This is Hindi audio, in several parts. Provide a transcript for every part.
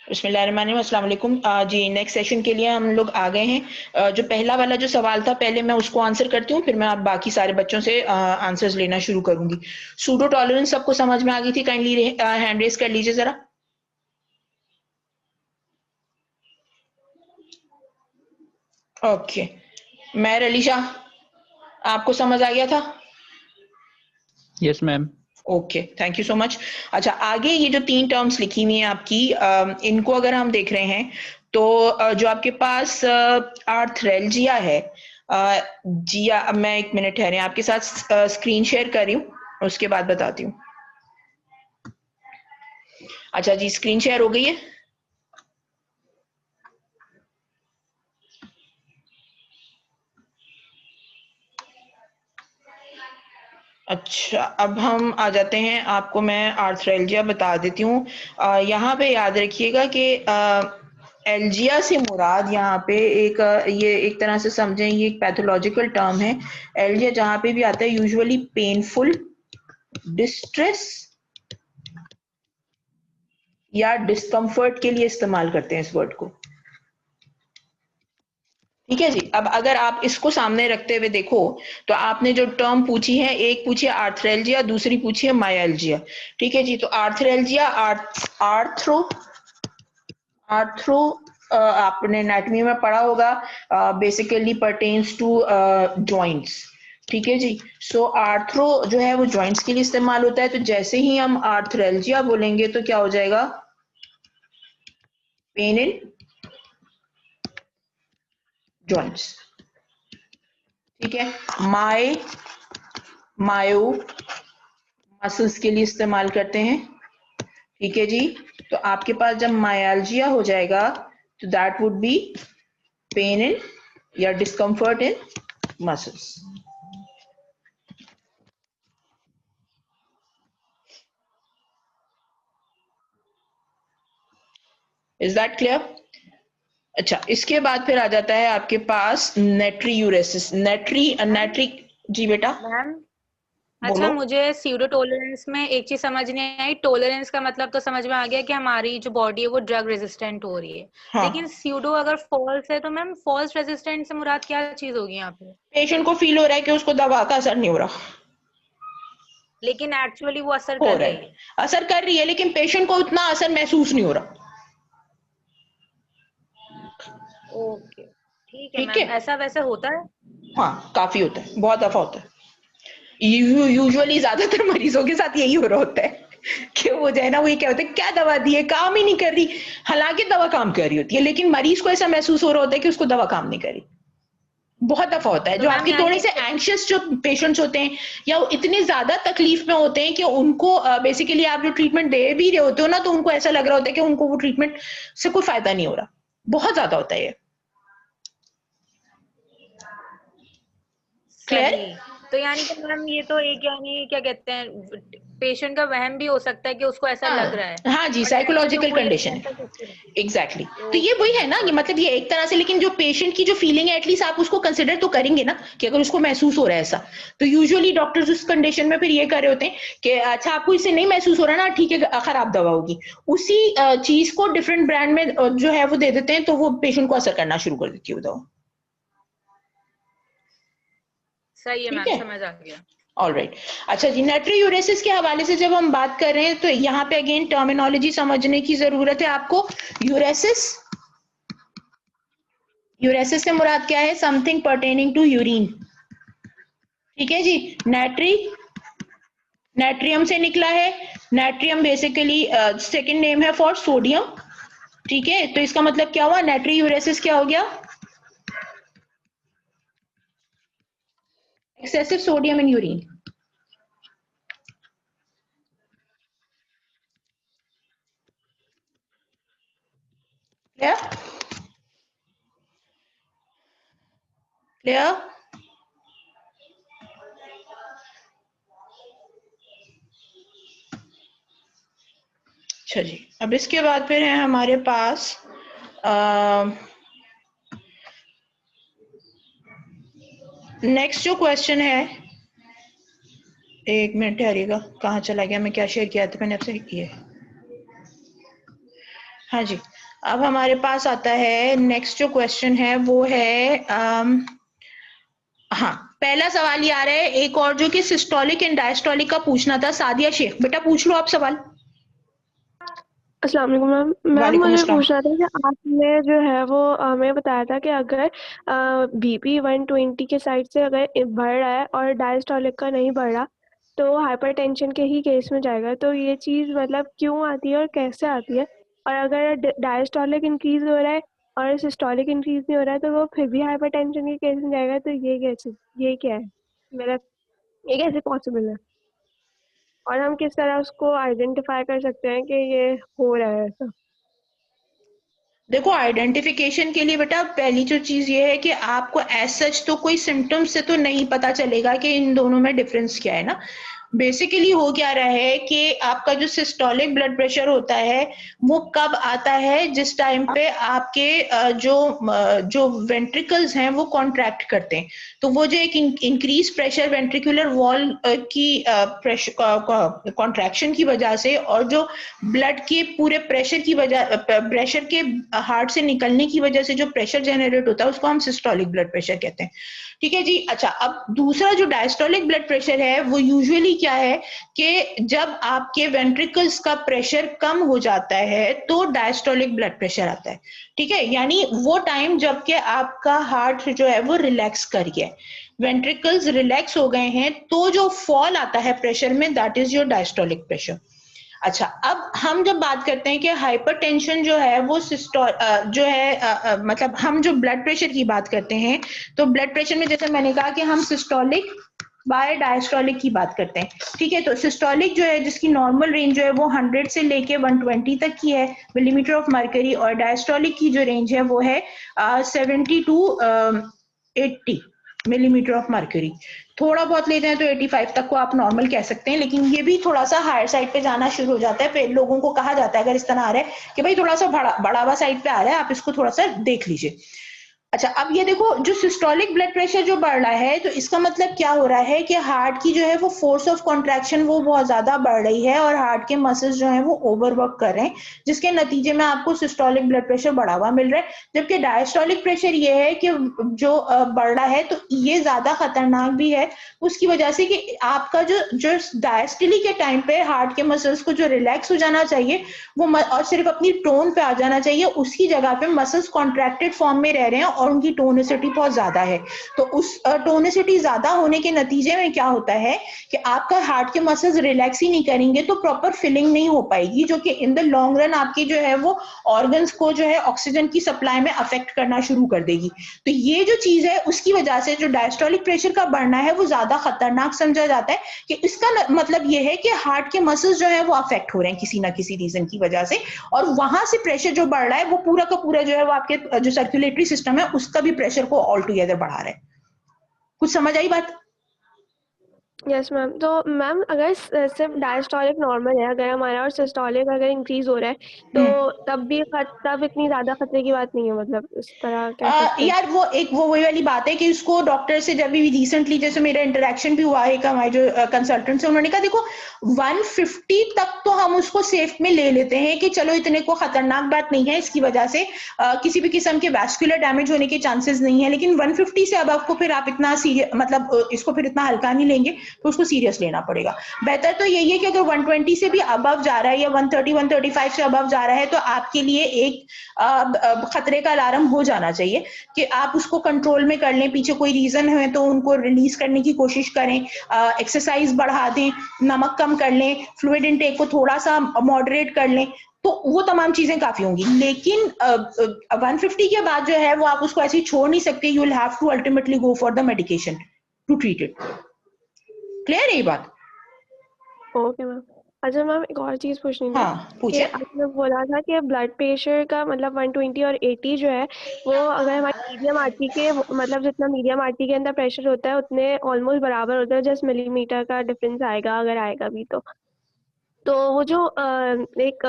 बिस्मिल्लाहिर्रहमानिर्रहीम, अस्सलाम वालेकुम। जी, नेक्स्ट सेशन के लिए हम लोग आ गए हैं। जो पहला वाला जो सवाल था, पहले मैं उसको आंसर करती हूँ, फिर मैं आप बाकी सारे बच्चों से आंसर्स लेना शुरू करूंगी। सूडो टॉलरेंस सबको समझ में आ गई थी? काइंडली हैंड रेज कर लीजिए जरा। ओके, मैं अलीशा, आपको समझ आ गया था? Yes ma'am. Okay, thank you so much. अच्छा, आगे ये जो 3 टर्म्स लिखी हुई हैं आपकी, इनको अगर हम देख रहे हैं तो जो आपके पास आर्थ्रेल्जिया है, जिया, अब मैं 1 मिनट ठहरे, आपके साथ स्क्रीन शेयर कर रही हूँ, उसके बाद बताती हूँ। अच्छा जी, स्क्रीन शेयर हो गई है? अच्छा, अब हम आ जाते हैं, आपको मैं आर्थ्रेल्जिया बता देती हूँ। यहाँ पे याद रखिएगा कि एल्जिया से मुराद यहाँ पे एक ये एक तरह से समझें, ये एक पैथोलॉजिकल टर्म है। एल्जिया जहाँ पे भी आता है यूजुअली पेनफुल, डिस्ट्रेस या डिस्कम्फर्ट के लिए इस्तेमाल करते हैं इस वर्ड को। ठीक है जी। अब अगर आप इसको सामने रखते हुए देखो तो आपने जो टर्म पूछी है, एक पूछी है आर्थ्रेल्जिया, दूसरी पूछी है मायल्जिया। ठीक है जी। तो आर्थ्रेल्जिया, आर्थ्रो आपने एनाटॉमी में पढ़ा होगा, बेसिकली परटेन्स टू जॉइंट्स। ठीक है जी। सो आर्थ्रो जो है वो जॉइंट्स के लिए इस्तेमाल होता है। तो जैसे ही हम आर्थ्रेल्जिया बोलेंगे तो क्या हो जाएगा? Pain in joints. ठीक है। मायो मसल्स के लिए इस्तेमाल करते हैं। ठीक है जी। तो आपके पास जब मायाल्जिया हो जाएगा तो that would be pain in या discomfort in muscles. Is that clear? अच्छा, इसके बाद फिर आ जाता है आपके पास नेट्री यूरेसिस। नेट्री जी बेटा मैम, अच्छा, बोलो। मुझे सीडो टॉलरेंस में एक चीज समझ नहीं आई। टॉलरेंस का मतलब तो समझ में आ गया कि हमारी जो बॉडी है वो ड्रग रेजिस्टेंट हो रही है, हाँ, लेकिन सीडो अगर फॉल्स है तो मैम फॉल्स रेजिस्टेंट से मुराद क्या चीज होगी यहाँ पे? पेशेंट को फील हो रहा है कि उसको दवा का असर नहीं हो रहा, लेकिन एक्चुअली वो असर हो कर रहा रही है, है। असर कर रही है, लेकिन पेशेंट को उतना असर महसूस नहीं हो रहा। ओके, ठीक है ठीक मैम। है। ऐसा वैसे होता है? हाँ, काफी होता है, बहुत दफा होता है। यूजुअली ज्यादातर मरीजों के साथ यही हो रहा होता है कि वो जो है ना, वो ये क्या होता है, क्या दवा दी है, काम ही नहीं कर रही। हालांकि दवा काम कर रही होती है, लेकिन मरीज को ऐसा महसूस हो रहा होता है कि उसको दवा काम नहीं कर रही। बहुत दफा होता है। तो जो मैम आपके यानी थोड़े से एंग्शियस जो पेशेंट्स होते हैं, या वो इतने ज्यादा तकलीफ में होते हैं कि उनको बेसिकली आप जो ट्रीटमेंट दे भी रहे होते हो ना, तो उनको ऐसा लग रहा होता है कि उनको वो ट्रीटमेंट से कोई फायदा नहीं हो रहा। बहुत ज्यादा होता है ये। क्लियर? सही। तो यानी कि मैम ये तो एक, यानी क्या कहते हैं, पेशेंट का वहम भी हो सकता है कि उसको ऐसा लग रहा है, हाँ हाँ जी, बट एक्चुअली साइकोलॉजिकल वो ये कंडीशन ऐसा है। कुछ नहीं। एग्जैक्टली तो ये वही ओके, है ना कि गॉट इट। मतलब ये एक तरह से, लेकिन जो पेशेंट की जो फीलिंग है एटलीस्ट आप उसको कंसिडर तो करेंगे ना, कि अगर उसको महसूस हो रहा है ऐसा। तो यूजुअली डॉक्टर्स उस कंडीशन में फिर ये कर रहे होते हैं कि अच्छा, आपको इससे नहीं महसूस हो रहा ना, ठीक है, खराब दवा होगी। उसी चीज को डिफरेंट ब्रांड में जो है वो दे देते हैं, तो वो पेशेंट को असर करना शुरू कर देती है वो दवा। सही है ठीक मैम, है। समझ आ गया। ऑलराइट। अच्छा जी, नेट्री के हवाले से जब हम बात कर रहे हैं तो यहाँ पे अगेन टर्मिनोलॉजी समझने की जरूरत है आपको। यूरेसिस, यूरेसिस से मुराद क्या है? Something pertaining to urine. ठीक है जी। नेट्री, नेट्रियम से निकला है। नेट्रियम बेसिकली सेकंड नेम है फॉर सोडियम। ठीक है। तो इसका मतलब क्या हुआ? नेट्री यूरेसिस क्या हो गया? Excessive sodium in urine. Clear? Clear? अच्छा जी, अब इसके बाद फिर है हमारे पास नेक्स्ट जो क्वेश्चन है, 1 मिनट ठहरिएगा, कहाँ चला गया? मैं क्या शेयर किया था मैंने आपसे? ये, हाँ जी। अब हमारे पास आता है नेक्स्ट जो क्वेश्चन है वो है हाँ, पहला सवाल ये आ रहा है एक और जो कि सिस्टोलिक एंड डायस्टोलिक का पूछना था। सादिया शेख, बेटा पूछ लो आप सवाल। अस्सलाम वालेकुम मैम। मैम वालेकुम मुझे अस्सलाम। पूछना था कि आपने जो है वो हमें बताया था कि अगर बीपी 120 के साइड से अगर बढ़ रहा है और डायस्टोलिक का नहीं बढ़ रहा तो हाइपरटेंशन के ही केस में जाएगा। तो ये चीज़ मतलब क्यों आती है और कैसे आती है? और अगर डायस्टोलिक इंक्रीज हो रहा है और सिस्टोलिक इंक्रीज नहीं हो रहा है तो वो फिर भी हाइपरटेंशन के केस में जाएगा। तो ये क्या है, मेरा ये कैसे पॉसिबल है? और हम किस तरह उसको आइडेंटिफाई कर सकते हैं कि ये हो रहा है ऐसा? देखो, आइडेंटिफिकेशन के लिए बेटा पहली जो चीज ये है कि आपको एज सच तो कोई सिम्टम्स से तो नहीं पता चलेगा कि इन दोनों में डिफरेंस क्या है ना। बेसिकली हो क्या रहा है कि आपका जो सिस्टोलिक ब्लड प्रेशर होता है वो कब आता है, जिस टाइम पे आपके जो वेंट्रिकल्स हैं वो कॉन्ट्रैक्ट करते हैं। तो वो जो एक इंक्रीज प्रेशर वेंट्रिकुलर वॉल की प्रेशर कॉन्ट्रैक्शन की वजह से और जो ब्लड के पूरे प्रेशर के हार्ट से निकलने की वजह से जो प्रेशर जनरेट होता है उसको हम सिस्टोलिक ब्लड प्रेशर कहते हैं। ठीक है जी। अच्छा, अब दूसरा जो डायस्टोलिक ब्लड प्रेशर है वो यूजुअली क्या है कि जब आपके वेंट्रिकल्स का प्रेशर कम हो जाता है तो डायस्टोलिक ब्लड प्रेशर आता है। ठीक है, यानी वो टाइम जबकि आपका हार्ट जो है वो रिलैक्स कर गया है, वेंट्रिकल्स रिलैक्स हो गए हैं, तो जो फॉल आता है प्रेशर में that is your diastolic pressure. अच्छा, अब हम जब बात करते हैं कि हाइपरटेंशन जो है वो मतलब हम जो ब्लड प्रेशर की बात करते हैं तो ब्लड प्रेशर में जैसे मैंने कहा कि हम सिस्टोलिक बाय डायस्टोलिक की बात करते हैं। ठीक है, तो सिस्टोलिक जो है जिसकी नॉर्मल रेंज जो है वो 100 से लेके 120 तक की है मिलीमीटर ऑफ मर्करी, और डायस्टोलिक की जो रेंज है वो है 70 टू 80 मिलीमीटर ऑफ मर्क्यूरी। थोड़ा बहुत ले जाएं तो 85 तक को आप नॉर्मल कह सकते हैं, लेकिन ये भी थोड़ा सा हायर साइड पे जाना शुरू हो जाता है। फिर लोगों को कहा जाता है अगर इस तरह आ रहा है कि भाई थोड़ा सा बड़ा हुआ साइड पे आ रहा है, आप इसको थोड़ा सा देख लीजिए। अच्छा, अब ये देखो, जो सिस्टोलिक ब्लड प्रेशर जो बढ़ रहा है तो इसका मतलब क्या हो रहा है कि हार्ट की जो है वो फोर्स ऑफ कॉन्ट्रैक्शन वो बहुत ज्यादा बढ़ रही है और हार्ट के मसल्स जो है वो ओवरवर्क कर रहे हैं, जिसके नतीजे में आपको सिस्टोलिक ब्लड प्रेशर बढ़ा हुआ मिल रहा है। जबकि डायस्टोलिक प्रेशर ये है कि जो बढ़ रहा है तो ये ज्यादा खतरनाक भी है उसकी वजह से कि आपका जो डायस्टोलिक के टाइम पे हार्ट के मसल्स को जो रिलैक्स हो जाना चाहिए वो और सिर्फ अपनी टोन पे आ जाना चाहिए, उसकी जगह पे मसल्स कॉन्ट्रैक्टेड फॉर्म में रह रहे हैं और उनकी टोनिसिटी बहुत ज्यादा है। तो उस टोनिसिटी ज्यादा होने के नतीजे में क्या होता है कि आपका हार्ट के मसल्स रिलैक्स ही नहीं करेंगे तो प्रॉपर फिलिंग नहीं हो पाएगी, जो कि इन द लॉन्ग रन आपकी जो है वो ऑर्गन्स को जो है ऑक्सीजन की सप्लाई में अफेक्ट करना शुरू कर देगी। तो ये जो चीज है उसकी वजह से जो डायस्टोलिक प्रेशर का बढ़ना है वो ज्यादा खतरनाक समझा जाता है कि इसका मतलब ये है कि हार्ट के मसल्स जो है वो अफेक्ट हो रहे हैं किसी ना किसी रीजन की वजह से, और वहां से प्रेशर जो बढ़ रहा है वो पूरा का पूरा जो है वो आपके जो सर्कुलेटरी सिस्टम है उसका भी प्रेशर को ऑल टुगेदर बढ़ा रहा है। कुछ समझ आई बात? Yes ma'am. तो मैम अगर सिर्फ डायस्टोलिक नॉर्मल है अगर हमारा और सिस्टोलिक अगर इंक्रीज हो रहा है तो तब इतनी ज्यादा खतरे की बात नहीं है, मतलब इस तरह कह सकते हैं? यार वो वही वाली बात है कि उसको डॉक्टर से जब भी रिसेंटली जैसे मेरा इंटरेक्शन भी हुआ है हमारे जो कंसल्टेंट से, उन्होंने कहा देखो 150 तक तो हम उसको सेफ में ले लेते हैं कि चलो इतने को खतरनाक बात नहीं है, इसकी वजह से किसी भी किस्म के वैस्कुलर डैमेज होने के चांसेस नहीं है, लेकिन 150 से अब आपको फिर आप इतना सीरियस मतलब इसको फिर इतना हल्का नहीं लेंगे तो उसको सीरियस लेना पड़ेगा। बेहतर तो यही है कि अगर 120 से भी अबव जा रहा है या 130 135 से अबव जा रहा है तो आपके लिए एक खतरे का अलार्म हो जाना चाहिए कि आप उसको कंट्रोल में कर लें। पीछे कोई रीजन है तो उनको रिलीज करने की कोशिश करें, एक्सरसाइज बढ़ा दें, नमक कम कर लें, फ्लूइड इनटेक को थोड़ा सा मॉडरेट कर लें, तो वो तमाम चीजें काफी होंगी। लेकिन 150 के बाद जो है वो आप उसको ऐसे ही छोड़ नहीं सकते, you will have to ultimately go for the medication to treat it. Clear है ये बात? Okay ma'am. अच्छा मैम, एक और चीज पूछनी थी हाँ कि पूछे। आपने बोला था कि ब्लड प्रेशर का मतलब 120 और 80 जो है वो अगर हमारे मीडियम आर्टरी के मतलब जितना मीडियम आर्टरी के अंदर प्रेशर होता है उतने ऑलमोस्ट बराबर होता है, जस्ट मिलीमीटर का डिफरेंस आएगा अगर आएगा भी तो वो जो एक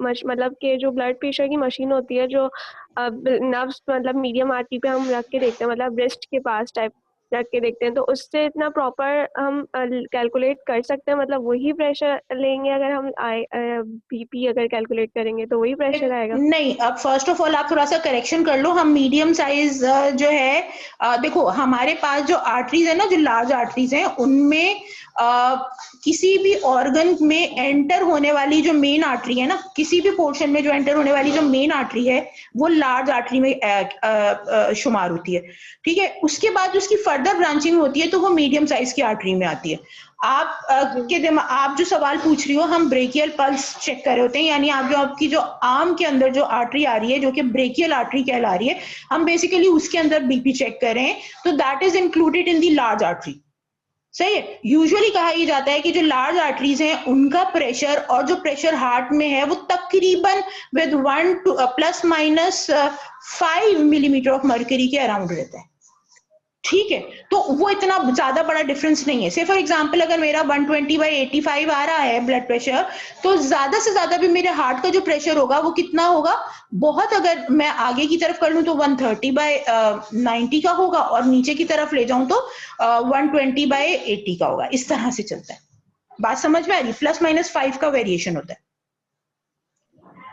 मतलब कि जो ब्लड प्रेशर की मशीन होती है जो नर्व्स मतलब मीडियम आर्टरी पे हम रख के देखते हैं, मतलब ब्रेस्ट के पास टाइप रख के देखते हैं, तो उससे इतना प्रॉपर हम कैलकुलेट कर सकते हैं, मतलब वही प्रेशर लेंगे अगर हम बीपी अगर कैलकुलेट करेंगे तो वही प्रेशर आएगा? नहीं, अब फर्स्ट ऑफ ऑल आप थोड़ा सा करेक्शन कर लो। हम मीडियम साइज जो है देखो हमारे पास जो आर्टरीज है ना, जो लार्ज आर्टरीज हैं उनमें किसी भी ऑर्गन में एंटर होने वाली जो मेन आर्टरी है ना, किसी भी पोर्शन में जो एंटर होने वाली जो मेन आर्टरी है वो लार्ज आर्टरी में शुमार होती है। ठीक है, उसके बाद उसकी फर्दर ब्रांचिंग होती है तो वो मीडियम साइज की आर्टरी में आती है। आप जो सवाल पूछ रही हो, हम ब्रेकियल पल्स चेक कर रहे होते हैं, यानी आप जो आपकी जो आर्म के अंदर जो आर्टरी आ रही है जो कि ब्रेकियल आर्टरी कहला रही है, हम बेसिकली उसके अंदर बीपी चेक कर रहे हैं, तो that is included in the large artery. सही है। यूजुअली कहा यह जाता है कि जो लार्ज आर्टरीज हैं उनका प्रेशर और जो प्रेशर हार्ट में है वो तकरीबन with 1 to ±5 millimetre of mercury के अराउंड रहता है। ठीक है, तो वो इतना ज्यादा बड़ा डिफरेंस नहीं है। से फॉर एग्जांपल अगर मेरा 120/85 आ रहा है ब्लड प्रेशर, तो ज्यादा से ज्यादा भी मेरे हार्ट का जो प्रेशर होगा वो कितना होगा, बहुत अगर मैं आगे की तरफ कर लूं तो 130/90 का होगा, और नीचे की तरफ ले जाऊं तो 120/80 का होगा। इस तरह से चलता है। बात समझ में आ रही? ±5 का वेरिएशन होता है।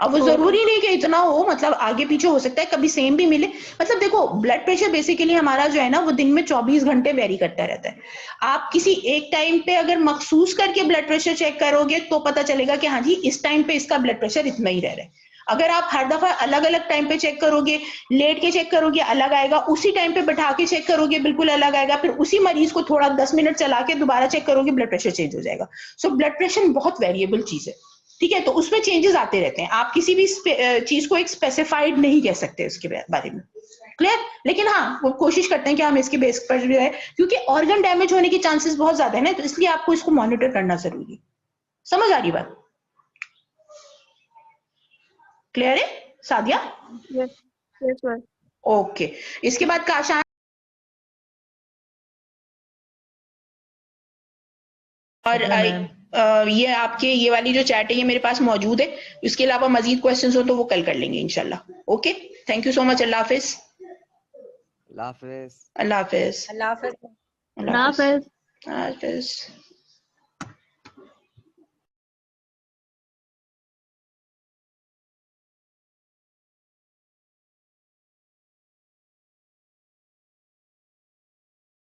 अब वो जरूरी नहीं कि इतना हो, मतलब आगे पीछे हो सकता है, कभी सेम भी मिले। मतलब देखो ब्लड प्रेशर बेसिकली हमारा जो है ना वो दिन में 24 घंटे वेरी करता रहता है। आप किसी एक टाइम पे अगर मखसूस करके ब्लड प्रेशर चेक करोगे तो पता चलेगा कि हाँ जी इस टाइम पे इसका ब्लड प्रेशर इतना ही रह रहा है। अगर आप हर दफा अलग अलग टाइम पे चेक करोगे, लेट के चेक करोगे अलग आएगा, उसी टाइम पे बैठा के चेक करोगे बिल्कुल अलग आएगा, फिर उसी मरीज को थोड़ा 10 मिनट चला के दोबारा चेक करोगे ब्लड प्रेशर चेंज हो जाएगा। सो ब्लड प्रेशर बहुत वेरिएबल चीज है। ठीक है, तो उसमें चेंजेस आते रहते हैं। आप किसी भी चीज को एक स्पेसिफाइड नहीं कह सकते उसके बारे में। क्लियर? लेकिन हाँ वो कोशिश करते हैं कि हम इसके बेस पर जो है, क्योंकि ऑर्गन डैमेज होने के चांसेस बहुत ज्यादा है ना, तो इसलिए आपको इसको मॉनिटर करना जरूरी है। समझ आ रही बात? क्लियर है सादिया? Yes ma'am. ओके, इसके बाद काशान और ये आपके ये वाली जो चैट है ये मेरे पास मौजूद है। इसके अलावा मजीद क्वेश्चंस हो तो वो कल कर लेंगे इंशाल्लाह। Okay, thank you so much. Allah Hafiz. Allah Hafiz. Allah Hafiz. Allah Hafiz. Allah Hafiz.